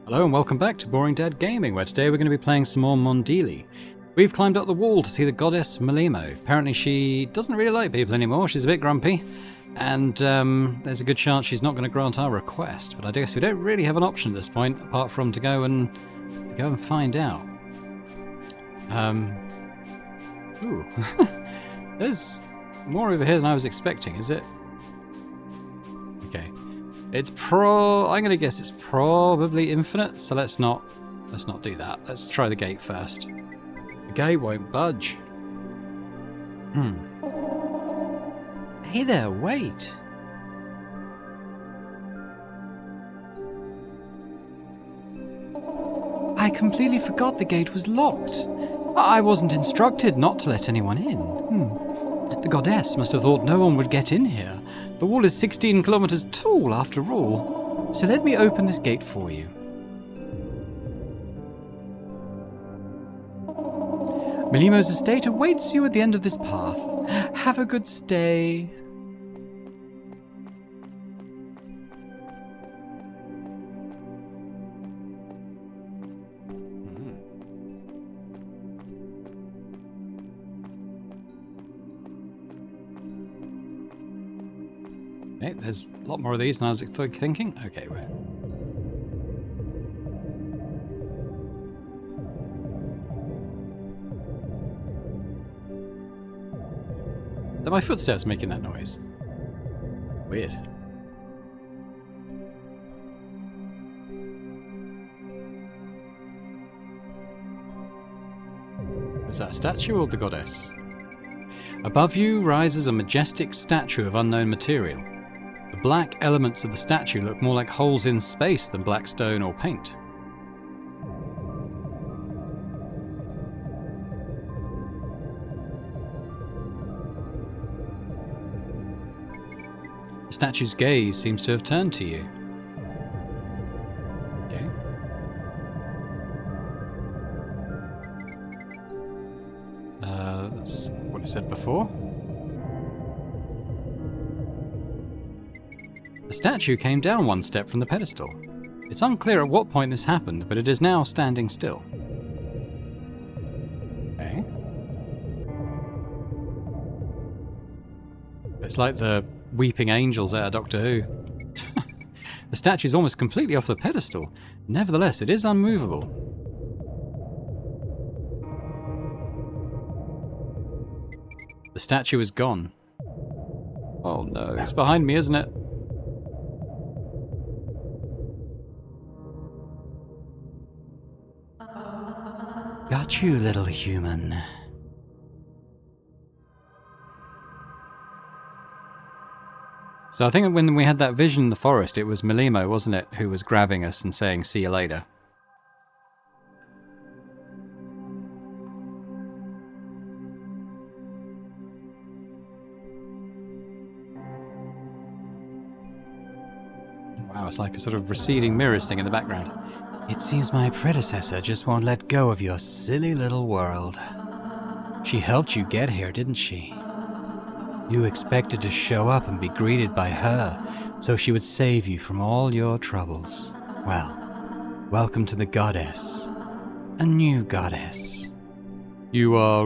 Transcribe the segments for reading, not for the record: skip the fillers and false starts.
Hello and welcome back to Boring Dad Gaming, where today we're going to be playing some more Mondealy. We've climbed up the wall to see the goddess Melimo. Apparently she doesn't really like people anymore, she's a bit grumpy, and there's a good chance she's not going to grant our request, but I guess we don't really have an option at this point, apart from to go and find out. Ooh. There's more over here than I was expecting, is it? Okay. I'm gonna guess it's probably infinite, so let's not do that. Let's try the gate first. The gate won't budge. Hey there, wait. I completely forgot the gate was locked. I wasn't instructed not to let anyone in. The goddess must have thought no one would get in here. The wall is 16 kilometers tall, after all. So let me open this gate for you. Melimo's estate awaits you at the end of this path. Have a good stay. Okay, there's a lot more of these than I was thinking. Okay, wait. Are my footsteps making that noise? Weird. Is that a statue or the goddess? Above you rises a majestic statue of unknown material. The black elements of the statue look more like holes in space than black stone or paint. The statue's gaze seems to have turned to you. Okay. That's what it said before. The statue came down one step from the pedestal. It's unclear at what point this happened, but it is now standing still. Okay. It's like the weeping angels out of Doctor Who. The statue is almost completely off the pedestal. Nevertheless, it is unmovable. The statue is gone. Oh no, it's behind me, isn't it? Got you, little human. So I think when we had that vision in the forest, it was Melimo, wasn't it, who was grabbing us and saying, "See you later." Wow, it's like a sort of receding mirrors thing in the background. It seems my predecessor just won't let go of your silly little world. She helped you get here, didn't she? You expected to show up and be greeted by her, so she would save you from all your troubles. Well, welcome to the goddess. A new goddess. You are,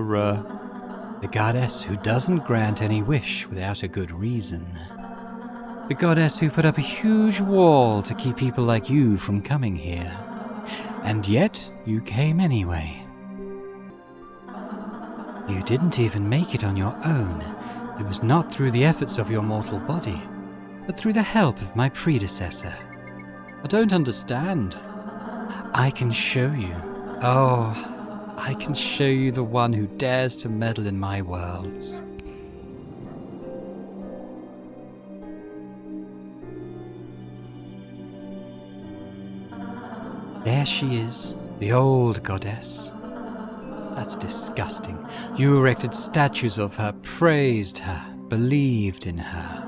the goddess who doesn't grant any wish without a good reason. The goddess who put up a huge wall to keep people like you from coming here. And yet, you came anyway. You didn't even make it on your own. It was not through the efforts of your mortal body, but through the help of my predecessor. I don't understand. I can show you. Oh, I can show you the one who dares to meddle in my worlds. There she is, the old goddess. That's disgusting. You erected statues of her, praised her, believed in her.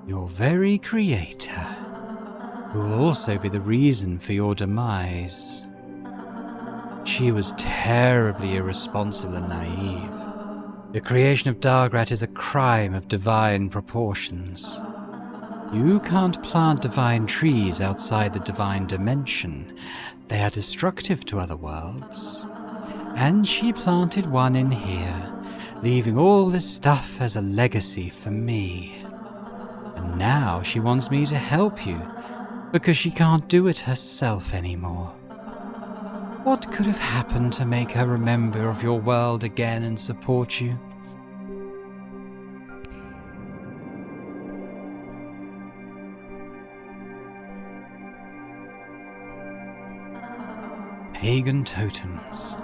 Your very creator, who will also be the reason for your demise. She was terribly irresponsible and naive. The creation of Dargrat is a crime of divine proportions. You can't plant divine trees outside the divine dimension. They are destructive to other worlds. And she planted one in here, leaving all this stuff as a legacy for me. And now she wants me to help you, because she can't do it herself anymore. What could have happened to make her remember of your world again and support you? Pagan totems.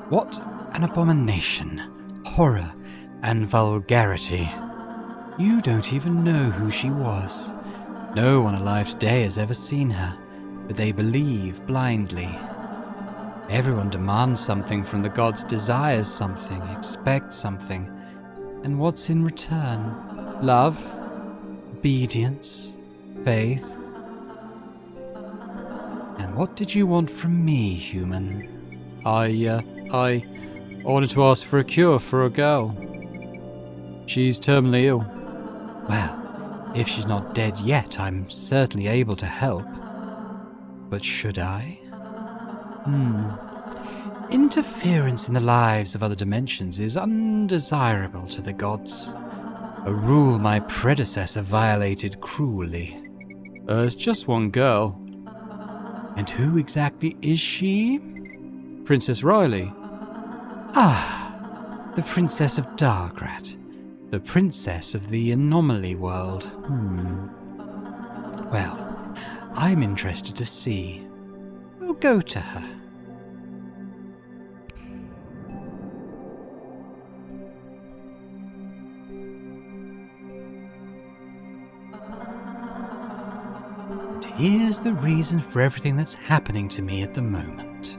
What an abomination, horror, and vulgarity. You don't even know who she was. No one alive today has ever seen her, but they believe blindly. Everyone demands something from the gods, desires something, expects something. And what's in return? Love? Obedience? Faith? And what did you want from me, human? I wanted to ask for a cure for a girl. She's terminally ill. Well, if she's not dead yet, I'm certainly able to help. But should I? Interference in the lives of other dimensions is undesirable to the gods. A rule my predecessor violated cruelly. There's just one girl. And who exactly is she? Princess Riley. Ah, the Princess of Dargrat. The Princess of the Anomaly world. Well, I'm interested to see. We'll go to her. Here's the reason for everything that's happening to me at the moment.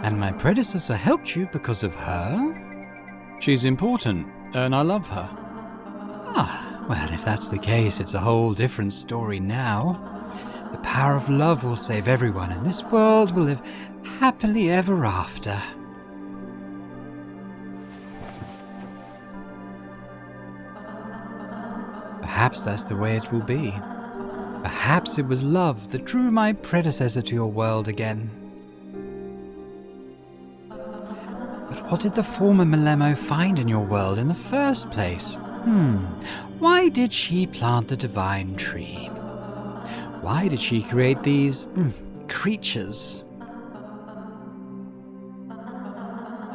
And my predecessor helped you because of her? She's important, and I love her. Ah, well, if that's the case, it's a whole different story now. The power of love will save everyone, and this world will live happily ever after. Perhaps that's the way it will be. Perhaps it was love that drew my predecessor to your world again. But what did the former Malemo find in your world in the first place? Why did she plant the divine tree? Why did she create these creatures?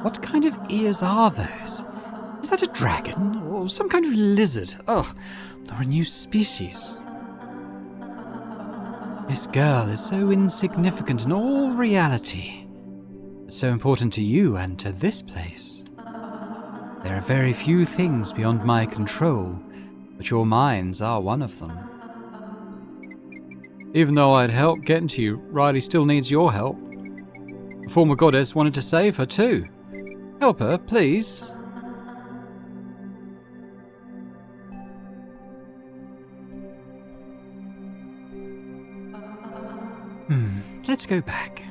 What kind of ears are those? Is that a dragon or some kind of lizard? Or a new species? This girl is so insignificant in all reality, but so important to you and to this place. There are very few things beyond my control, but your minds are one of them. Even though I'd help getting to you, Riley still needs your help. The former goddess wanted to save her too. Help her, please. Let's go back.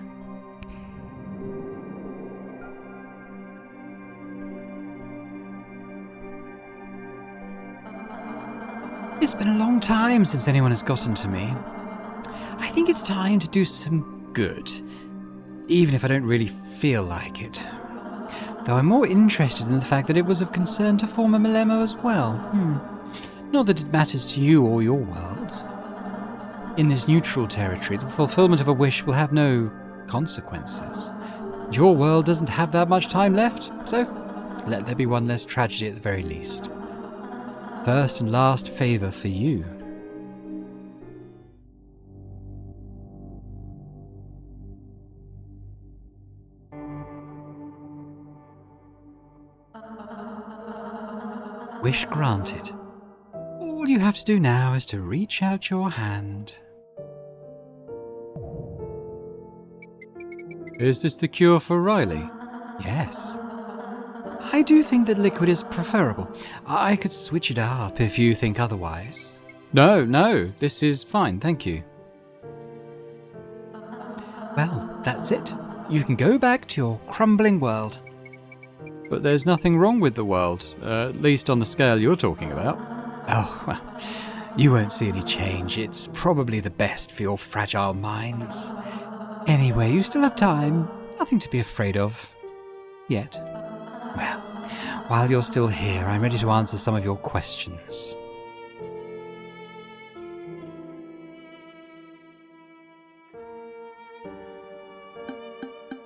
It's been a long time since anyone has gotten to me. I think it's time to do some good, even if I don't really feel like it. Though I'm more interested in the fact that it was of concern to former Malemo as well. Not that it matters to you or your world. In this neutral territory, the fulfillment of a wish will have no consequences. Your world doesn't have that much time left, so let there be one less tragedy at the very least. First and last favor for you. Wish granted. All you have to do now is to reach out your hand. Is this the cure for Riley? Yes. I do think that liquid is preferable. I could switch it up if you think otherwise. No, this is fine, thank you. Well, that's it. You can go back to your crumbling world. But there's nothing wrong with the world, at least on the scale you're talking about. Oh, well, You won't see any change. It's probably the best for your fragile minds. Anyway, you still have time. Nothing to be afraid of. Yet. Well, while you're still here, I'm ready to answer some of your questions.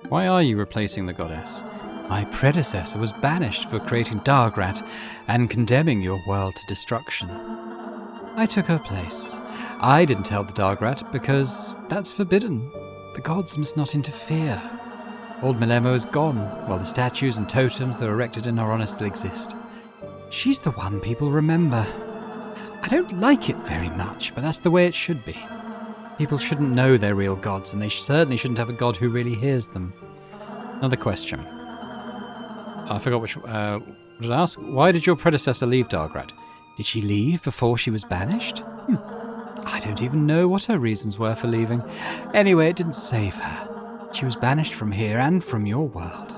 Why are you replacing the goddess? My predecessor was banished for creating Dargrat and condemning your world to destruction. I took her place. I didn't help the Dargrat because that's forbidden. The gods must not interfere. Old Milemo is gone, while the statues and totems that are erected in her honor still exist. She's the one people remember. I don't like it very much, but that's the way it should be. People shouldn't know they're real gods, and they certainly shouldn't have a god who really hears them. Another question. I forgot which... what did I ask? Why did your predecessor leave Dargrat? Did she leave before she was banished? I don't even know what her reasons were for leaving. Anyway, it didn't save her. She was banished from here and from your world.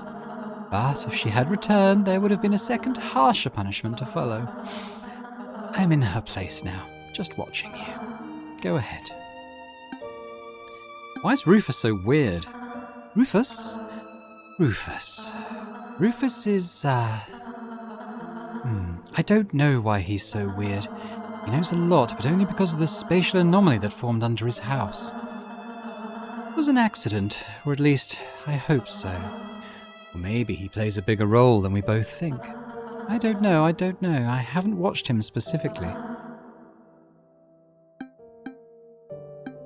But if she had returned, there would have been a second harsher punishment to follow. I'm in her place now, just watching you. Go ahead. Why is Rufus so weird? Rufus? Rufus is, I don't know why he's so weird. He knows a lot, but only because of the spatial anomaly that formed under his house. It was an accident, or at least, I hope so. Or maybe he plays a bigger role than we both think. I don't know. I haven't watched him specifically.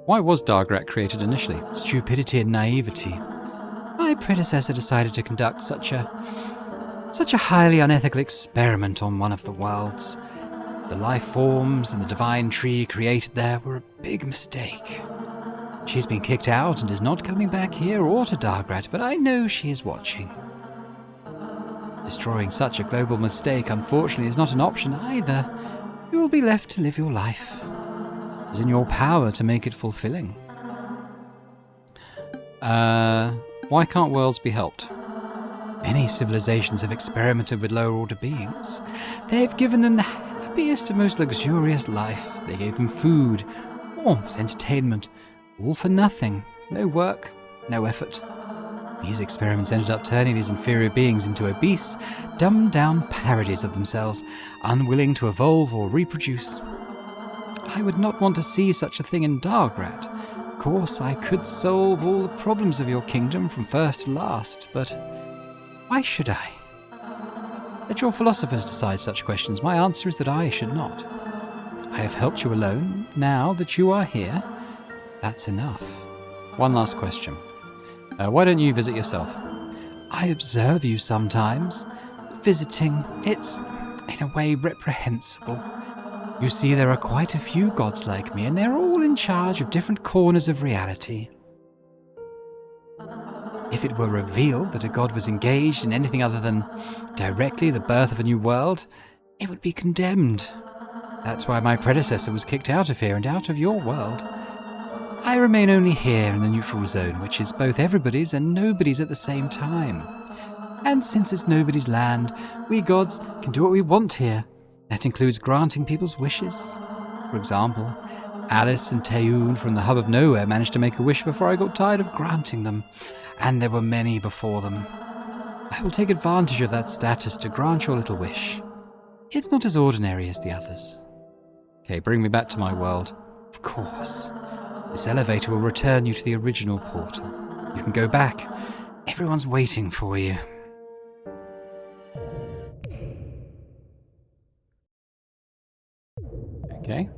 Why was Dargrat created initially? Stupidity and naivety. My predecessor decided to conduct such a highly unethical experiment on one of the worlds. The life forms and the divine tree created there were a big mistake. She's been kicked out and is not coming back here or to Dargrat, but I know she is watching. Destroying such a global mistake, unfortunately, is not an option either. You will be left to live your life. It is in your power to make it fulfilling. Why can't worlds be helped? Many civilizations have experimented with lower-order beings. They've given them the happiest and most luxurious life. They gave them food, warmth, entertainment, all for nothing. No work, no effort. These experiments ended up turning these inferior beings into obese, dumbed-down parodies of themselves, unwilling to evolve or reproduce. I would not want to see such a thing in Dargrat. Of course, I could solve all the problems of your kingdom from first to last, but why should I? Let your philosophers decide such questions. My answer is that I should not. I have helped you alone. Now that you are here, that's enough. One last question. Why don't you visit yourself? I observe you sometimes. Visiting, it's, in a way, reprehensible. You see, there are quite a few gods like me, and they're all in charge of different corners of reality. If it were revealed that a god was engaged in anything other than directly the birth of a new world, it would be condemned. That's why my predecessor was kicked out of here and out of your world. I remain only here in the neutral zone, which is both everybody's and nobody's at the same time. And since it's nobody's land, we gods can do what we want here. That includes granting people's wishes. For example, Alice and Tayun from the Hub of Nowhere managed to make a wish before I got tired of granting them, and there were many before them. I will take advantage of that status to grant your little wish. It's not as ordinary as the others. Okay, bring me back to my world. Of course. This elevator will return you to the original portal. You can go back. Everyone's waiting for you. Okay.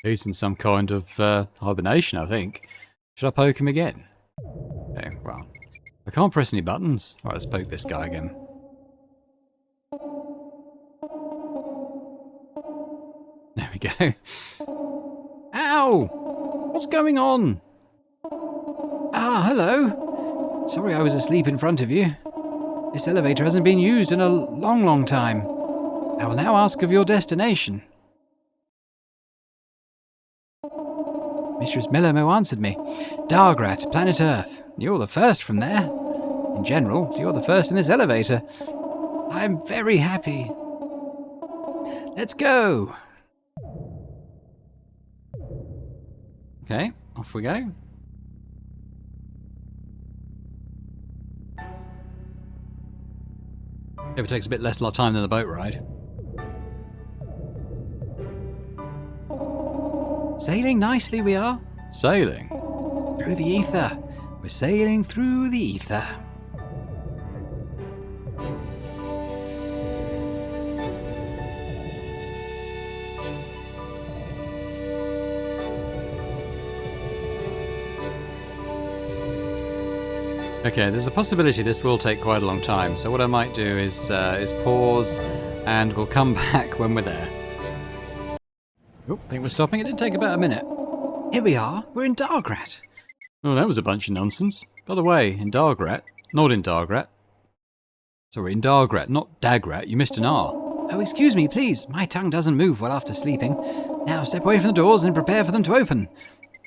He's in some kind of hibernation, I think. Should I poke him again? Okay, well, I can't press any buttons. Alright, let's poke this guy again. There we go. Ow! What's going on? Ah, hello. Sorry I was asleep in front of you. This elevator hasn't been used in a long, long time. I will now ask of your destination. Mistress Millermo answered me. Dargrat, planet Earth. You're the first from there. In general, you're the first in this elevator. I'm very happy. Let's go. Okay, off we go. Hope it takes a bit less time than the boat ride. Sailing nicely we are. Sailing? Through the ether. We're sailing through the ether. Okay, there's a possibility this will take quite a long time, so what I might do is pause, and we'll come back when we're there. Oh, think we're stopping. It did take about a minute. Here we are. We're in Dargrat. Oh, that was a bunch of nonsense. By the way, in Dargrat, not in Dargrat. Sorry, in Dargrat, not Dagrat. You missed an R. Oh, excuse me, please. My tongue doesn't move well after sleeping. Now step away from the doors and prepare for them to open.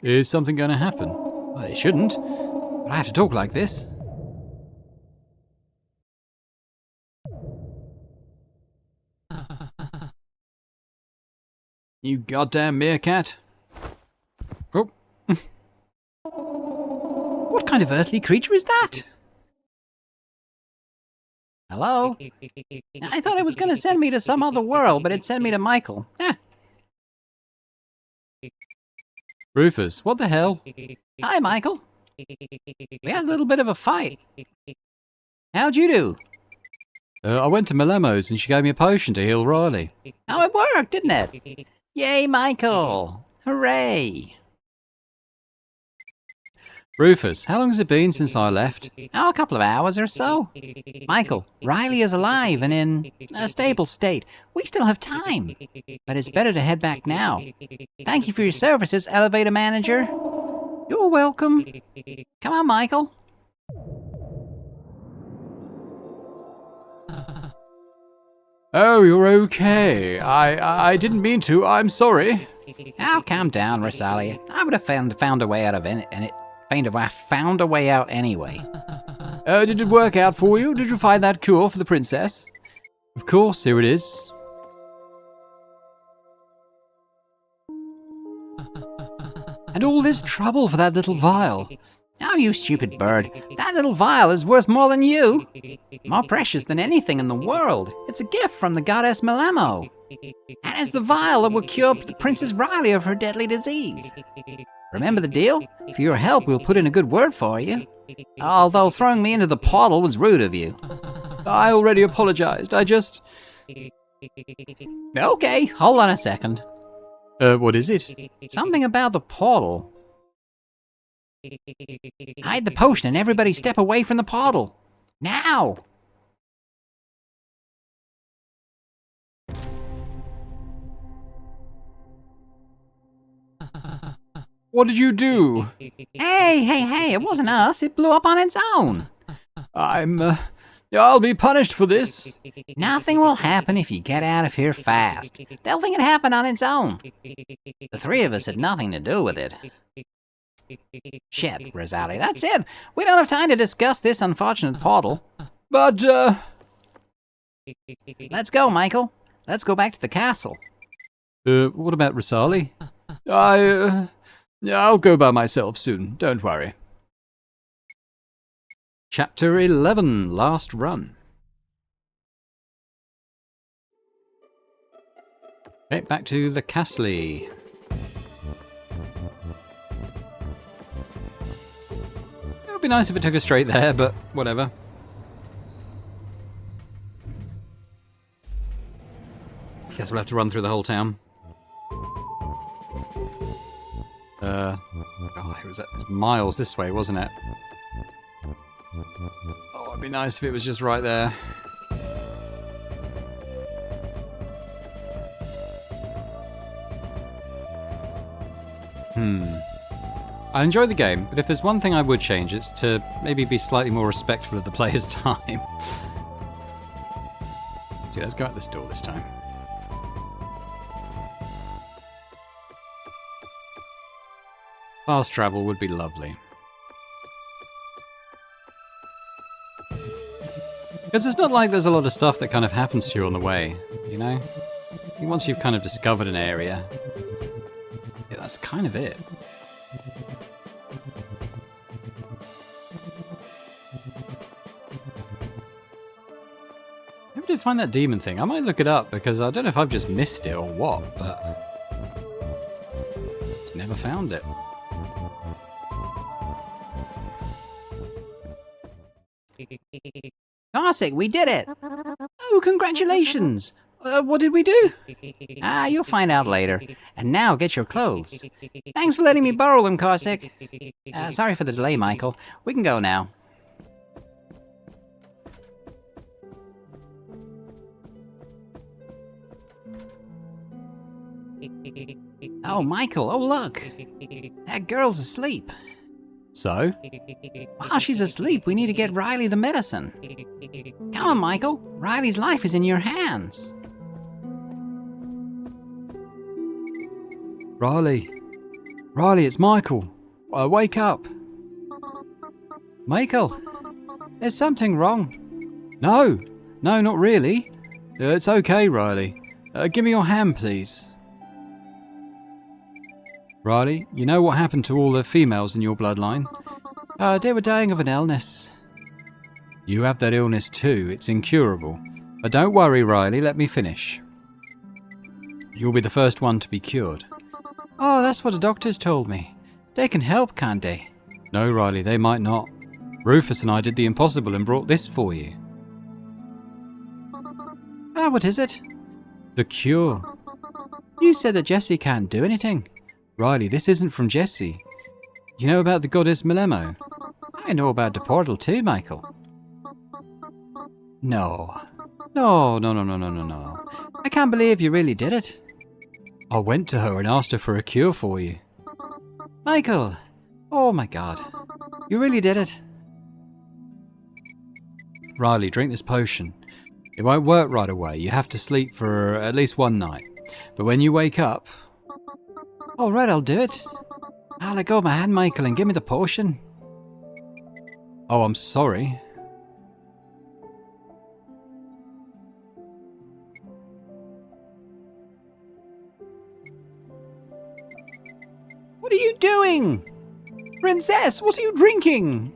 Is something going to happen? Well, it shouldn't. But I have to talk like this. You goddamn meerkat. Oh. What kind of earthly creature is that? Hello? I thought it was going to send me to some other world, but it sent me to Michael. Rufus, what the hell? Hi, Michael. We had a little bit of a fight. How'd you do? I went to Milemo's and she gave me a potion to heal Riley. Oh, it worked, didn't it? Yay, Michael! Hooray! Rufus, how long has it been since I left? Oh, a couple of hours or so. Michael, Riley is alive and in a stable state. We still have time. But it's better to head back now. Thank you for your services, elevator manager. You're welcome. Come on, Michael. Oh, you're okay. I didn't mean to. I'm sorry. Oh, calm down, Rosalia. I would have found a way out of it, and I found a way out anyway. Did it work out for you? Did you find that cure for the princess? Of course, here it is. And all this trouble for that little vial. Oh, you stupid bird. That little vial is worth more than you. More precious than anything in the world. It's a gift from the goddess Millermo. And it's the vial that will cure the Princess Riley of her deadly disease. Remember the deal? For your help, we'll put in a good word for you. Although throwing me into the portal was rude of you. I already apologized. Okay, hold on a second. What is it? Something about the portal. Hide the potion and everybody step away from the portal. Now! What did you do? Hey, it wasn't us. It blew up on its own. I'll be punished for this. Nothing will happen if you get out of here fast. They'll think it happened on its own. The three of us had nothing to do with it. Shit, Rosalie, that's it. We don't have time to discuss this unfortunate portal. But, Let's go, Michael. Let's go back to the castle. What about Rosalie? I'll go by myself soon, don't worry. Chapter 11, Last Run. Okay, back to the castle. It would be nice if it took us straight there, but whatever. Guess we'll have to run through the whole town. It was miles this way, wasn't it? Oh, it'd be nice if it was just right there. I enjoy the game, but if there's one thing I would change, it's to maybe be slightly more respectful of the player's time. So let's go out this door this time. Fast travel would be lovely. Because it's not like there's a lot of stuff that kind of happens to you on the way, you know? I think once you've kind of discovered an area, yeah, that's kind of it. Never did find that demon thing. I might look it up because I don't know if I've just missed it or what, but just never found it. Karsik, we did it! Oh, congratulations! What did we do? You'll find out later. And now get your clothes. Thanks for letting me borrow them, Karsik. Sorry for the delay, Michael. We can go now. Oh, Michael, oh look! That girl's asleep. So? While she's asleep, we need to get Riley the medicine. Come on, Michael. Riley's life is in your hands. Riley. Riley, it's Michael. Wake up. Michael, there's something wrong. No, not really. It's okay, Riley. Give me your hand, please. Riley, you know what happened to all the females in your bloodline? They were dying of an illness. You have that illness too. It's incurable. But don't worry, Riley. Let me finish. You'll be the first one to be cured. Oh, that's what the doctors told me. They can help, can't they? No, Riley, they might not. Rufus and I did the impossible and brought this for you. What is it? The cure. You said that Jesse can't do anything. Riley, this isn't from Jesse. You know about the goddess Milemo? I know about the portal too, Michael. No. I can't believe you really did it. I went to her and asked her for a cure for you. Michael! Oh my god. You really did it. Riley, drink this potion. It won't work right away. You have to sleep for at least one night. But when you wake up... All right, I'll do it. I'll let go of my hand, Michael, and give me the potion. Oh, I'm sorry. What are you doing? Princess, what are you drinking?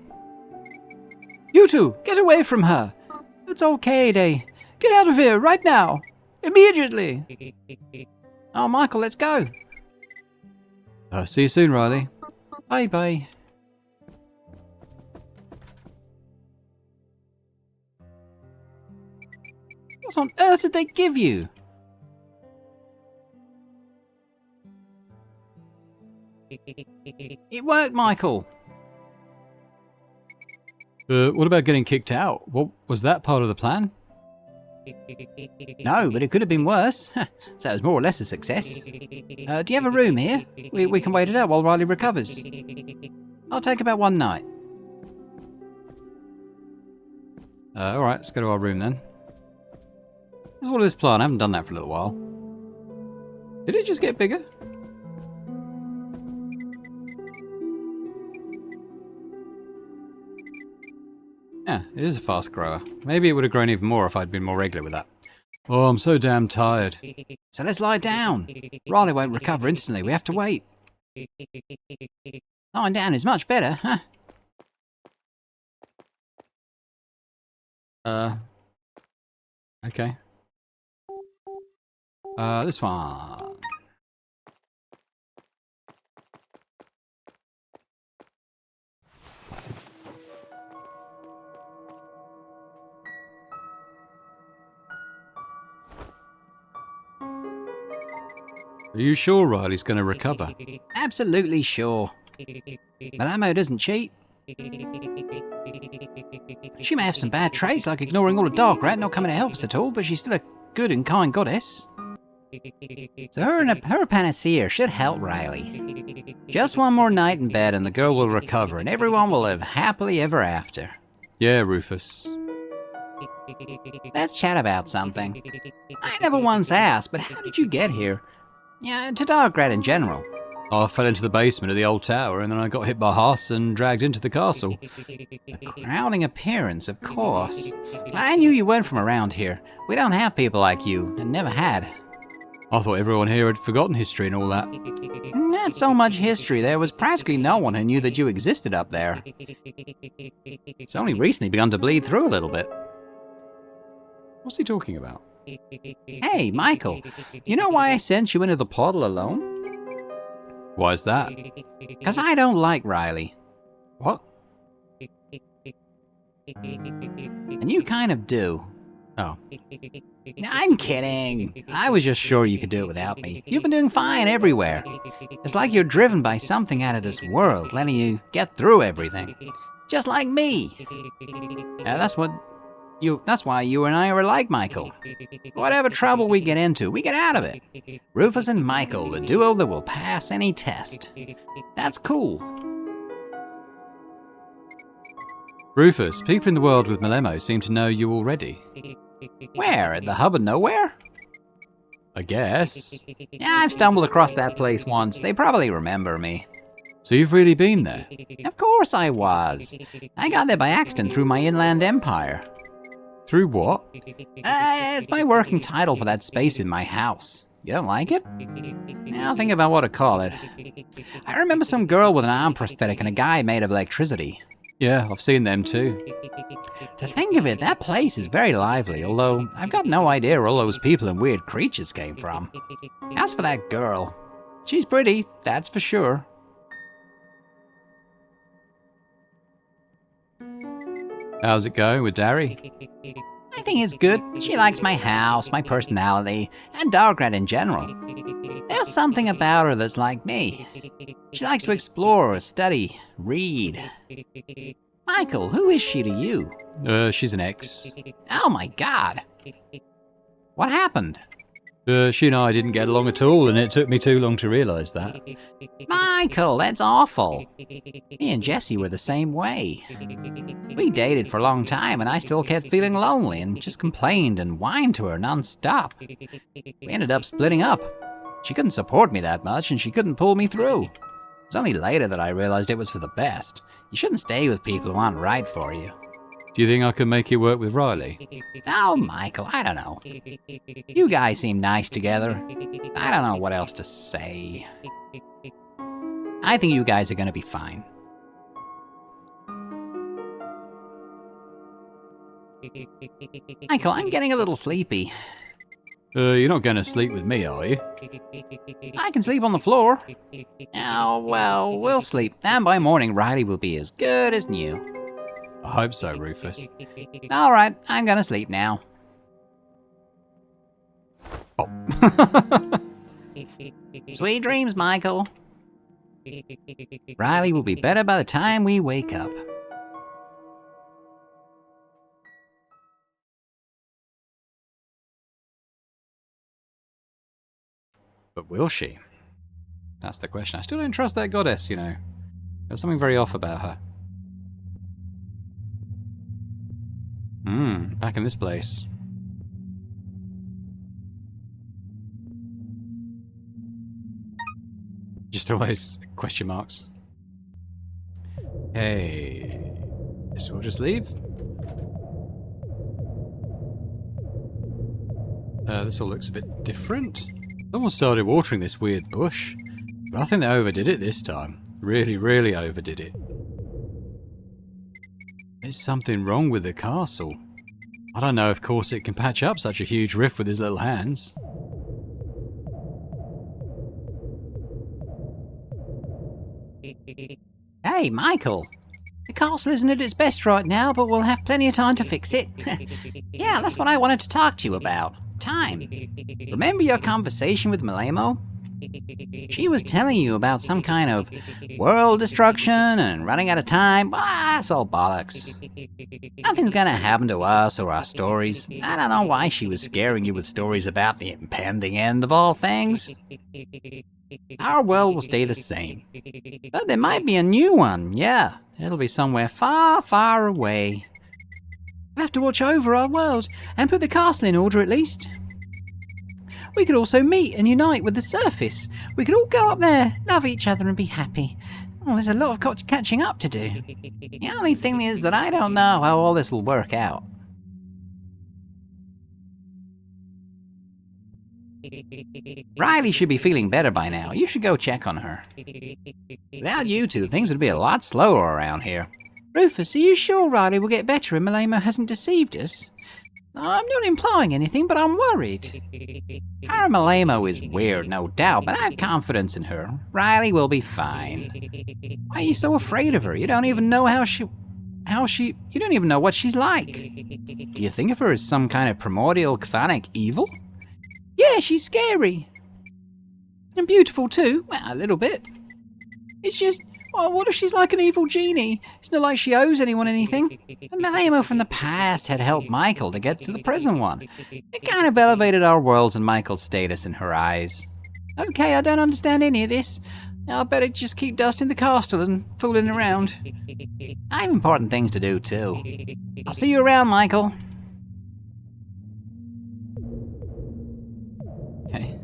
You two, get away from her. It's okay, they. Get out of here, right now. Immediately. Oh, Michael, let's go. See you soon, Riley. Bye-bye. What on earth did they give you? It worked, Michael. What about getting kicked out? What was that part of the plan? No, but it could have been worse. So it was more or less a success. Do you have a room here? We can wait it out while Riley recovers. I'll take about one night. Alright, let's go to our room then. What's all of this plant? I haven't done that for a little while. Did it just get bigger? Yeah, it is a fast grower. Maybe it would have grown even more if I'd been more regular with that. Oh, I'm so damn tired. So let's lie down. Riley won't recover instantly. We have to wait. Lying down is much better, huh? Okay. This one. Are you sure Riley's going to recover? Absolutely sure. Milemo doesn't cheat. She may have some bad traits, like ignoring all the dark rat, not coming to help us at all, but she's still a good and kind goddess. So her panacea should help Riley. Just one more night in bed and the girl will recover, and everyone will live happily ever after. Yeah, Rufus. Let's chat about something. I never once asked, but how did you get here? Yeah, to Darkrat in general. I fell into the basement of the old tower and then I got hit by a horse and dragged into the castle. A crowding appearance, of course. I knew you weren't from around here. We don't have people like you, and never had. I thought everyone here had forgotten history and all that. Not so much history. There was practically no one who knew that you existed up there. It's only recently begun to bleed through a little bit. What's he talking about? Hey, Michael, you know why I sent you into the portal alone? Why is that? Because I don't like Riley. What? And you kind of do. Oh. I'm kidding. I was just sure you could do it without me. You've been doing fine everywhere. It's like you're driven by something out of this world, letting you get through everything. Just like me. That's why you and I are alike, Michael. Whatever trouble we get into, we get out of it. Rufus and Michael, the duo that will pass any test. That's cool. Rufus, people in the world with Malemo seem to know you already. Where? At the hub of nowhere? I guess. Yeah, I've stumbled across that place once. They probably remember me. So you've really been there? Of course I was. I got there by accident through my inland empire. Through what? It's my working title for that space in my house. You don't like it? Now think about what to call it. I remember some girl with an arm prosthetic and a guy made of electricity. Yeah, I've seen them too. To think of it, that place is very lively, although I've got no idea where all those people and weird creatures came from. As for that girl, she's pretty, that's for sure. How's it going with Dari? I think it's good. She likes my house, my personality, and Darkrat in general. There's something about her that's like me. She likes to explore, study, read. Michael, who is she to you? She's an ex. Oh my god. What happened? She and I didn't get along at all, and it took me too long to realize that. Michael, that's awful. Me and Jesse were the same way. We dated for a long time, and I still kept feeling lonely and just complained and whined to her non-stop. We ended up splitting up. She couldn't support me that much, and she couldn't pull me through. It was only later that I realized it was for the best. You shouldn't stay with people who aren't right for you. Do you think I can make it work with Riley? Oh, Michael, I don't know. You guys seem nice together. I don't know what else to say. I think you guys are gonna be fine. Michael, I'm getting a little sleepy. You're not gonna sleep with me, are you? I can sleep on the floor. Oh, well, we'll sleep. And by morning, Riley will be as good as new. I hope so, Rufus. All right, I'm gonna sleep now. Oh. Sweet dreams, Michael. Riley will be better by the time we wake up. But will she? That's the question. I still don't trust that goddess, you know. There's something very off about her. Back in this place. Just always question marks. Hey, this will just leave. This all looks a bit different. Someone started watering this weird bush, but I think they overdid it this time. Really, really overdid it. There's something wrong with the castle. I don't know if Corset can patch up such a huge rift with his little hands. Hey, Michael. The castle isn't at its best right now, but we'll have plenty of time to fix it. Yeah, that's what I wanted to talk to you about. Time. Remember your conversation with Malemo? She was telling you about some kind of world destruction and running out of time. That's all bollocks. Nothing's gonna happen to us or our stories. I don't know why she was scaring you with stories about the impending end of all things. Our world will stay the same. But there might be a new one, yeah. It'll be somewhere far, far away. We'll have to watch over our world and put the castle in order at least. we could also meet and unite with the surface. We could all go up there, love each other and be happy. Oh, there's a lot of catching up to do. The only thing is that I don't know how all this will work out. Riley should be feeling better by now. You should go check on her. Without you two, things would be a lot slower around here. Rufus, are you sure Riley will get better and Malemo hasn't deceived us? I'm not implying anything, but I'm worried. Cara Malemo is weird, no doubt, but I have confidence in her. Riley will be fine. Why are you so afraid of her? You don't even know you don't even know what she's like. Do you think of her as some kind of primordial chthonic evil? Yeah, she's scary. And beautiful too. Well, a little bit. It's just, what if she's like an evil genie? It's not like she owes anyone anything. And Malemo from the past had helped Michael to get to the present one. It kind of elevated our worlds and Michael's status in her eyes. Okay, I don't understand any of this. I better just keep dusting the castle and fooling around. I have important things to do too. I'll see you around, Michael. Okay.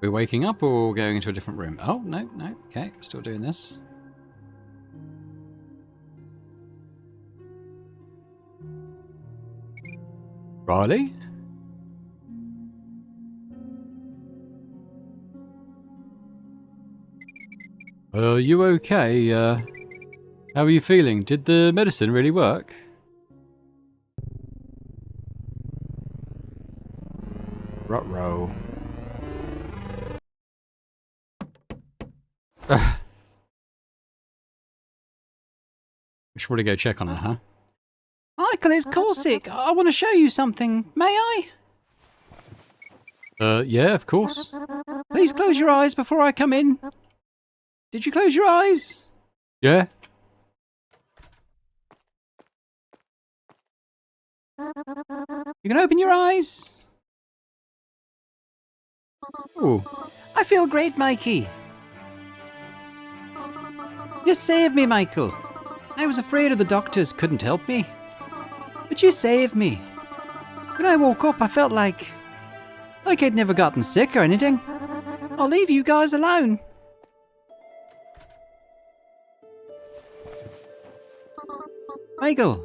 We're waking up or going into a different room? Oh, no. Okay, we're still doing this. Riley? You okay? How are you feeling? Did the medicine really work? Ruh-roh. We should probably go check on her, huh? Michael, it's Corsic. I want to show you something. May I? Yeah, of course. Please close your eyes before I come in. Did you close your eyes? Yeah? You can open your eyes. Ooh. I feel great, Mikey. You saved me, Michael. I was afraid of the doctors couldn't help me. But you saved me. When I woke up, I felt like I'd never gotten sick or anything. I'll leave you guys alone. Michael,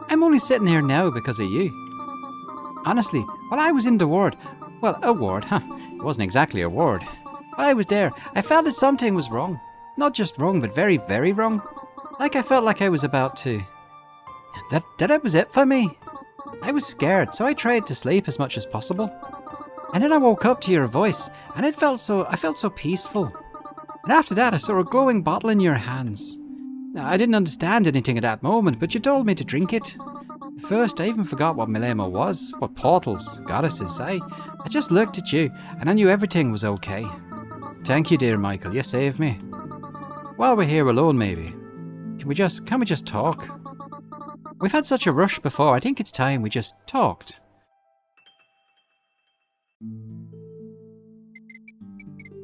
I'm only sitting here now because of you. Honestly, while I was in the ward, a ward, it wasn't exactly a ward. While I was there, I felt that something was wrong. Not just wrong, but very, very wrong. Like I felt like I was about to... That was it for me. I was scared, so I tried to sleep as much as possible. And then I woke up to your voice, and I felt so peaceful. And after that, I saw a glowing bottle in your hands. I didn't understand anything at that moment, but you told me to drink it. At first, I even forgot what Malemo was, what portals, goddesses. I just looked at you, and I knew everything was okay. Thank you, dear Michael. You saved me. While we're here alone, maybe, can we just talk? We've had such a rush before. I think it's time we just talked.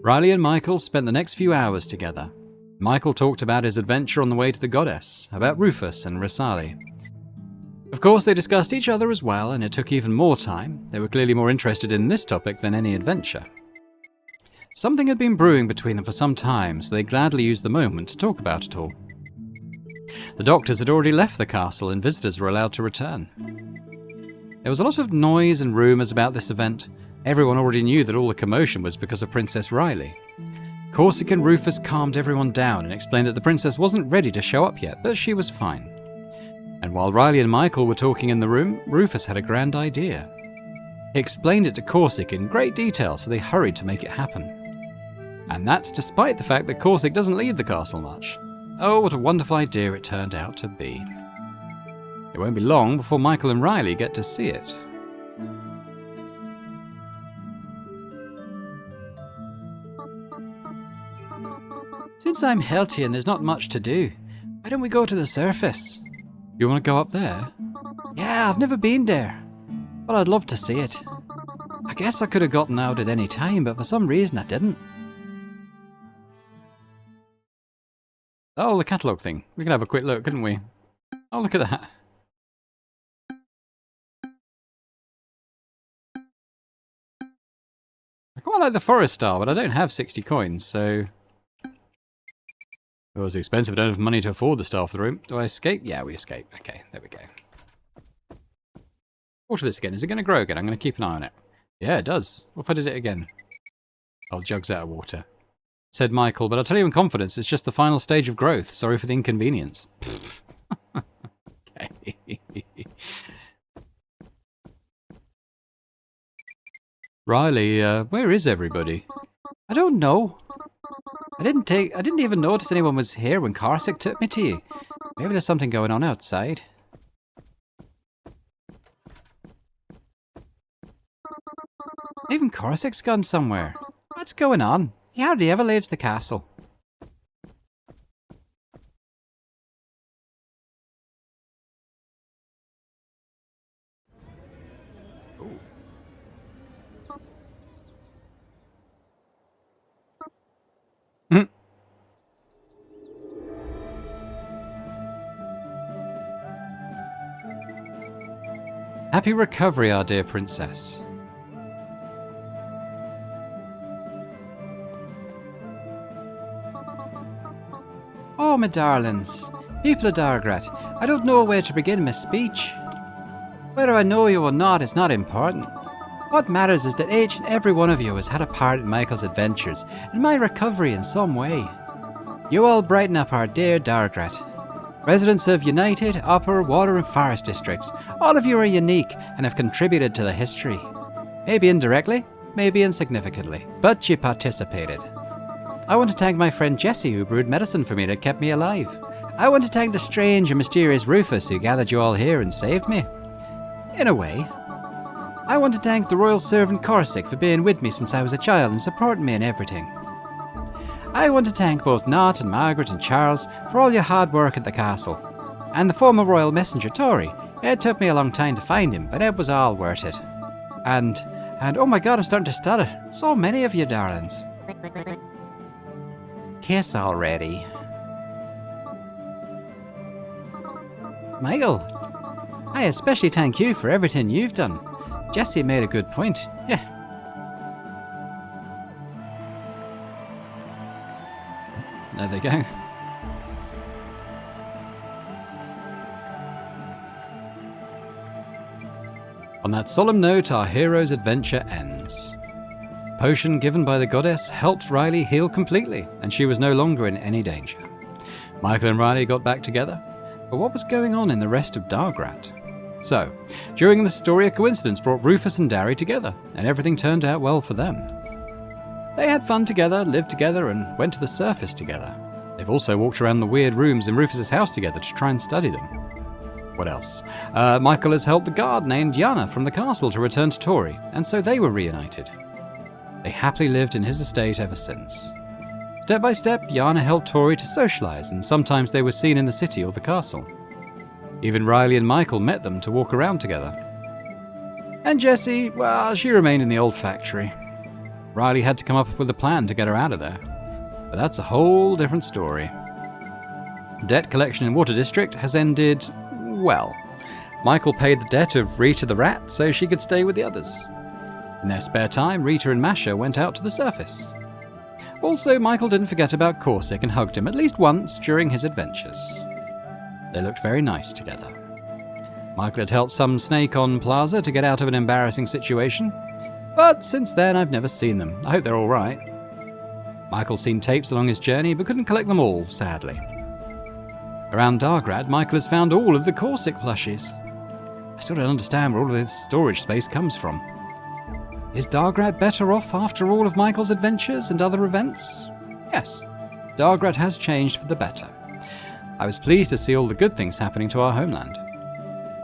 Riley and Michael spent the next few hours together. Michael talked about his adventure on the way to the goddess, about Rufus and Risali. Of course, they discussed each other as well, and it took even more time. They were clearly more interested in this topic than any adventure. Something had been brewing between them for some time, so they gladly used the moment to talk about it all. The doctors had already left the castle and visitors were allowed to return. There was a lot of noise and rumours about this event. Everyone already knew that all the commotion was because of Princess Riley. Corsic and Rufus calmed everyone down and explained that the princess wasn't ready to show up yet, but she was fine. And while Riley and Michael were talking in the room, Rufus had a grand idea. He explained it to Corsic in great detail, so they hurried to make it happen. And that's despite the fact that Corsic doesn't leave the castle much. Oh, what a wonderful idea it turned out to be. It won't be long before Michael and Riley get to see it. Since I'm healthy and there's not much to do, why don't we go to the surface? You want to go up there? Yeah, I've never been there, but I'd love to see it. I guess I could have gotten out at any time, but for some reason I didn't. Oh, the catalogue thing. We could have a quick look, couldn't we? Oh, look at that. I quite like the forest style, but I don't have 60 coins, so... It was expensive. I don't have money to afford the style for the room. Do I escape? Yeah, we escape. Okay, there we go. Water this again. Is it going to grow again? I'm going to keep an eye on it. Yeah, it does. What if I did it again? Oh, jugs out of water. Said Michael, but I'll tell you in confidence, it's just the final stage of growth. Sorry for the inconvenience. Okay. Riley, where is everybody? I don't know. I didn't even notice anyone was here when Karsak took me to you. Maybe there's something going on outside. Even Karsak's gone somewhere. What's going on? He hardly ever leaves the castle. Happy recovery, our dear princess. Oh, my darlings. People of Dargrat, I don't know where to begin my speech. Whether I know you or not is not important. What matters is that each and every one of you has had a part in Michael's adventures and my recovery in some way. You all brighten up our dear Dargrat. Residents of United, Upper, Water and Forest districts, all of you are unique and have contributed to the history. Maybe indirectly, maybe insignificantly, but you participated. I want to thank my friend Jesse who brewed medicine for me that kept me alive. I want to thank the strange and mysterious Rufus who gathered you all here and saved me. In a way. I want to thank the royal servant Karsak for being with me since I was a child and supporting me in everything. I want to thank both Nott and Margaret and Charles for all your hard work at the castle. And the former royal messenger, Tori. It took me a long time to find him, but it was all worth it. And oh my god, I'm starting to stutter. So many of you, darlings. Kiss already. Michael, I especially thank you for everything you've done. Jesse made a good point. Yeah. There they go. On that solemn note, our hero's adventure ends. The potion given by the goddess helped Riley heal completely, and she was no longer in any danger. Michael and Riley got back together, but what was going on in the rest of Dargrat? So, during the story, a coincidence brought Rufus and Darry together, and everything turned out well for them. They had fun together, lived together, and went to the surface together. They've also walked around the weird rooms in Rufus's house together to try and study them. What else? Michael has helped the guard named Yana from the castle to return to Tori, and so they were reunited. They happily lived in his estate ever since. Step by step, Yana helped Tori to socialise, and sometimes they were seen in the city or the castle. Even Riley and Michael met them to walk around together. And Jessie, well, she remained in the old factory. Riley had to come up with a plan to get her out of there. But that's a whole different story. Debt collection in Water District has ended well. Michael paid the debt of Rita the rat so she could stay with the others. In their spare time, Rita and Masha went out to the surface. Also, Michael didn't forget about Karsak and hugged him at least once during his adventures. They looked very nice together. Michael had helped some snake on Plaza to get out of an embarrassing situation, but since then I've never seen them. I hope they're all right. Michael's seen tapes along his journey, but couldn't collect them all, sadly. Around Dargrad, Michael has found all of the Karsak plushies. I still don't understand where all of this storage space comes from. Is Dargrad better off after all of Michael's adventures and other events? Yes, Dargrad has changed for the better. I was pleased to see all the good things happening to our homeland.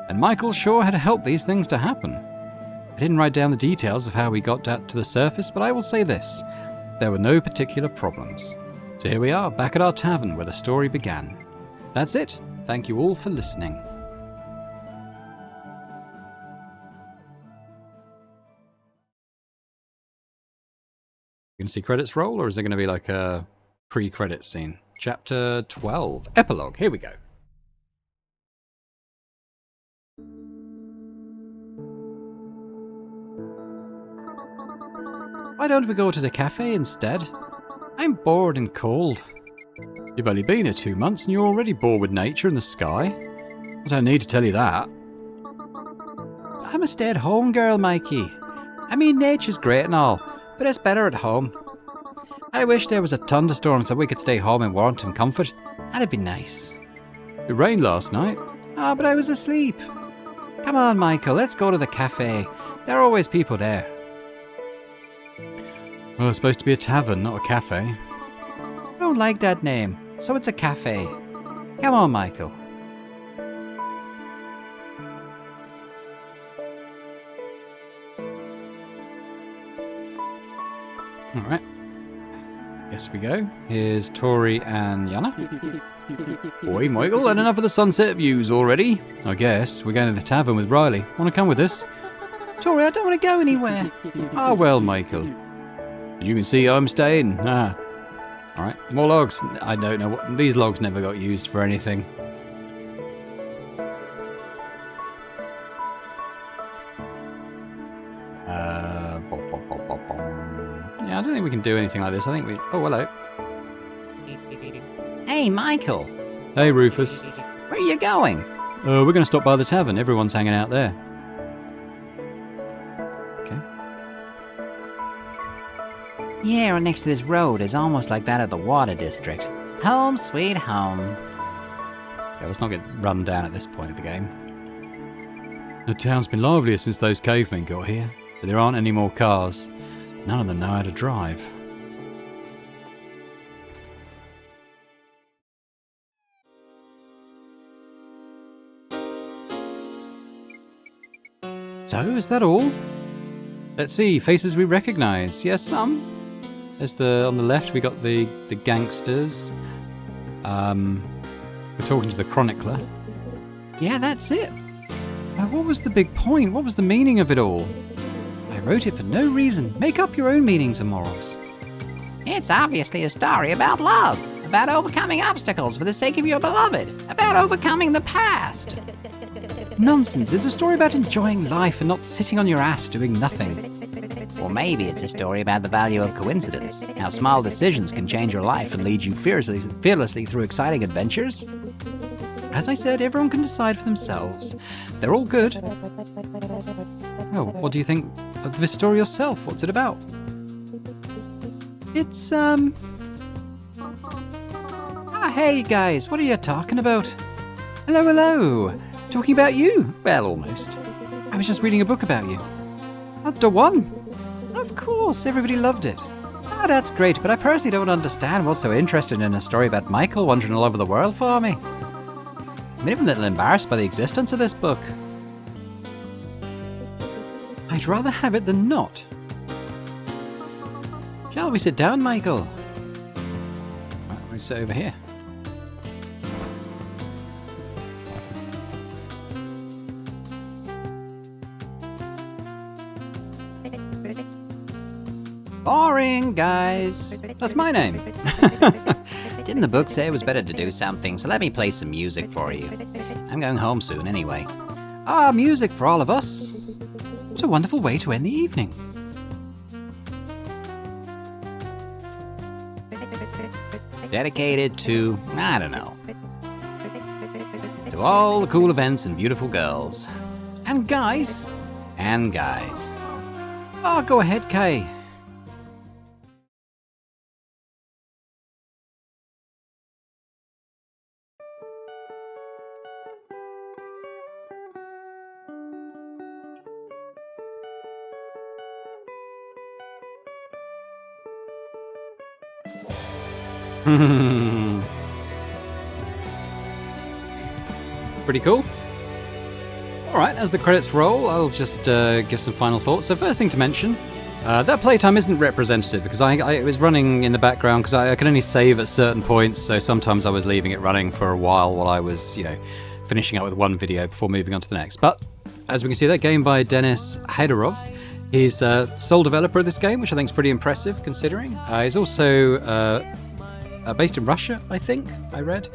And Michael sure had helped these things to happen. I didn't write down the details of how we got to the surface, but I will say this. There were no particular problems. So here we are, back at our tavern where the story began. That's it. Thank you all for listening. You gonna see credits roll, or is there gonna be like a pre-credit scene? Chapter 12, Epilogue. Here we go. Why don't we go to the cafe instead? I'm bored and cold. You've only been here 2 months and you're already bored with nature and the sky. I don't need to tell you that. I'm a stay-at-home girl, Mikey. I mean, nature's great and all, but it's better at home. I wish there was a thunderstorm so we could stay home in warmth and comfort. That'd be nice. It rained last night. Ah, but I was asleep. Come on, Michael, let's go to the cafe. There are always people there. Well, it's supposed to be a tavern, not a cafe. I don't like that name, so it's a cafe. Come on, Michael. Alright. Yes, we go. Here's Tori and Yana. Boy, Michael, had enough of the sunset views already. I guess we're going to the tavern with Riley. Want to come with us? Tori, I don't want to go anywhere. Ah, well, Michael. You can see I'm staying. Ah. Alright, more logs. I don't know what... These logs never got used for anything. Yeah, I don't think we can do anything like this. I think we... Oh, hello. Hey, Michael. Hey, Rufus. Where are you going? We're going to stop by the tavern. Everyone's hanging out there. Okay. Yeah, right next to this road is almost like that of the water district. Home sweet home. Yeah, let's not get run down at this point of the game. The town's been livelier since those cavemen got here, but there aren't any more cars. None of them know how to drive. So, is that all? Let's see, faces we recognise. Yes, some. There's on the left we got the gangsters. We're talking to the chronicler. Yeah, that's it. What was the big point? What was the meaning of it all? I wrote it for no reason. Make up your own meanings and morals. It's obviously a story about love, about overcoming obstacles for the sake of your beloved, about overcoming the past. Nonsense, it's a story about enjoying life and not sitting on your ass doing nothing. Or maybe it's a story about the value of coincidence, how small decisions can change your life and lead you fearlessly through exciting adventures. As I said, everyone can decide for themselves. They're all good. Oh, what do you think of this story yourself? What's it about? It's, Ah, hey guys, what are you talking about? Hello, hello. Talking about you? Well, almost. I was just reading a book about you. The one? Of course, everybody loved it. Ah, that's great, but I personally don't understand what's so interesting in a story about Michael wandering all over the world for me. I'm even a little embarrassed by the existence of this book. I'd rather have it than not. Shall we sit down, Michael? Right, we sit over here. Boring, guys. That's my name. Didn't the book say it was better to do something, so let me play some music for you. I'm going home soon anyway. Ah, music for all of us. What a wonderful way to end the evening. Dedicated to, I don't know. To all the cool events and beautiful girls. And guys. And guys. Oh, go ahead, Kay. Pretty cool. Alright, as the credits roll, I'll just give some final thoughts. So first thing to mention, that playtime isn't representative because it was running in the background because I could only save at certain points, so sometimes I was leaving it running for a while I was, finishing up with one video before moving on to the next. But, as we can see, that game by Denis Haidorov He's sole developer of this game, which I think is pretty impressive considering. He's also based in Russia, I think, I read,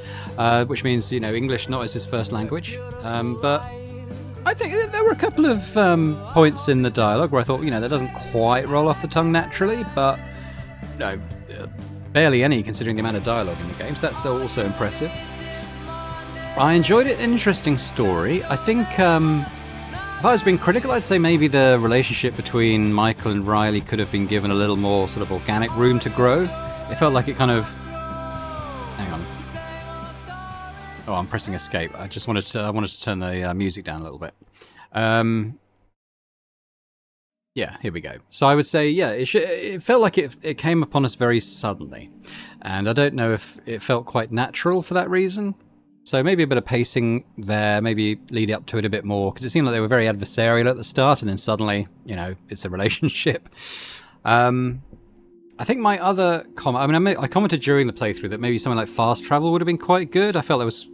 which means, you know, English not as his first language. But I think there were a couple of points in the dialogue where I thought, you know, that doesn't quite roll off the tongue naturally, but no, barely any considering the amount of dialogue in the game, so that's also impressive. I enjoyed it, interesting story. I think if I was being critical, I'd say maybe the relationship between Michael and Riley could have been given a little more sort of organic room to grow. It felt like it kind of... Hang on. Oh, I'm pressing escape. I wanted to turn the music down a little bit. Yeah, here we go. So I would say, yeah, it felt like it came upon us very suddenly. And I don't know if it felt quite natural for that reason. So maybe a bit of pacing there, maybe lead up to it a bit more, because it seemed like they were very adversarial at the start, and then suddenly, you know, it's a relationship. I think my other comment, I mean, I commented during the playthrough that maybe something like fast travel would have been quite good. I felt there was,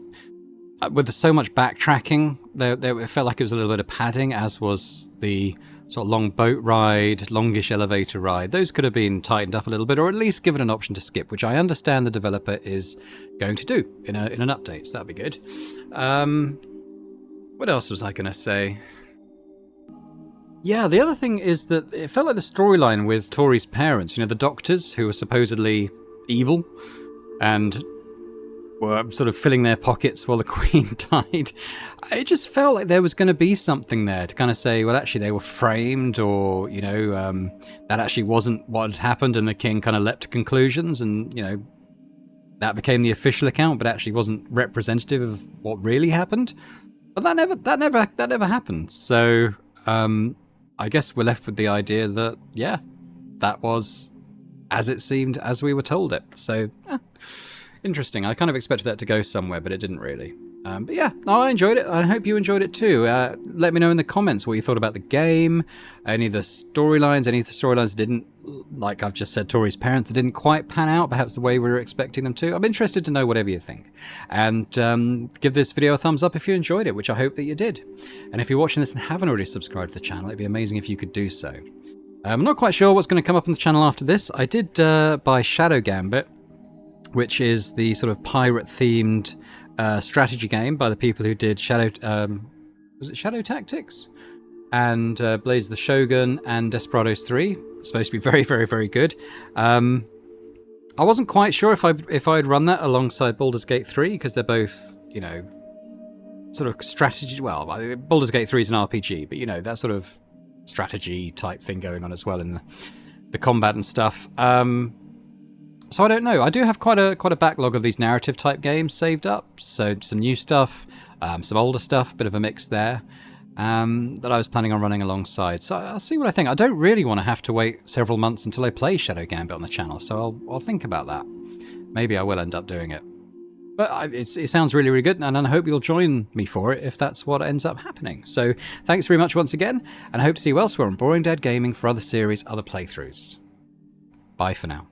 with so much backtracking, it felt like it was a little bit of padding, as was the sort of long boat ride, longish elevator ride. Those could have been tightened up a little bit, or at least given an option to skip, which I understand the developer is going to do in an update, so that'd be good. What else was I going to say? Yeah, the other thing is that it felt like the storyline with Tori's parents, you know, the doctors who were supposedly evil and were sort of filling their pockets while the Queen died. It just felt like there was going to be something there to kind of say, well, actually they were framed, or, you know, that actually wasn't what had happened, and the King kind of leapt to conclusions, and, you know, that became the official account, but actually wasn't representative of what really happened. But that never happened. So I guess we're left with the idea that, yeah, that was as it seemed, as we were told it. So, interesting. I kind of expected that to go somewhere, but it didn't really. But yeah, no, I enjoyed it. I hope you enjoyed it too. Let me know in the comments what you thought about the game, any of the storylines didn't, like I've just said, Tori's parents didn't quite pan out, perhaps the way we were expecting them to. I'm interested to know whatever you think. And give this video a thumbs up if you enjoyed it, which I hope that you did. And if you're watching this and haven't already subscribed to the channel, it'd be amazing if you could do so. I'm not quite sure what's going to come up on the channel after this. I did buy Shadow Gambit, which is the sort of pirate-themed strategy game by the people who did Shadow Tactics? And Blaze the Shogun and Desperados 3. It's supposed to be very, very, very good. I wasn't quite sure if I'd run that alongside Baldur's Gate 3, because they're both, you know, sort of strategy. Well, Baldur's Gate 3 is an RPG, but, you know, that sort of strategy type thing going on as well in the combat and stuff. So I don't know. I do have quite a backlog of these narrative type games saved up. So some new stuff, some older stuff, bit of a mix there, that I was planning on running alongside. So I'll see what I think. I don't really want to have to wait several months until I play Shadow Gambit on the channel, so I'll think about that. Maybe I will end up doing it. But it sounds really, really good, and I hope you'll join me for it if that's what ends up happening. So thanks very much once again, and I hope to see you elsewhere on Boring Dead Gaming for other series, other playthroughs. Bye for now.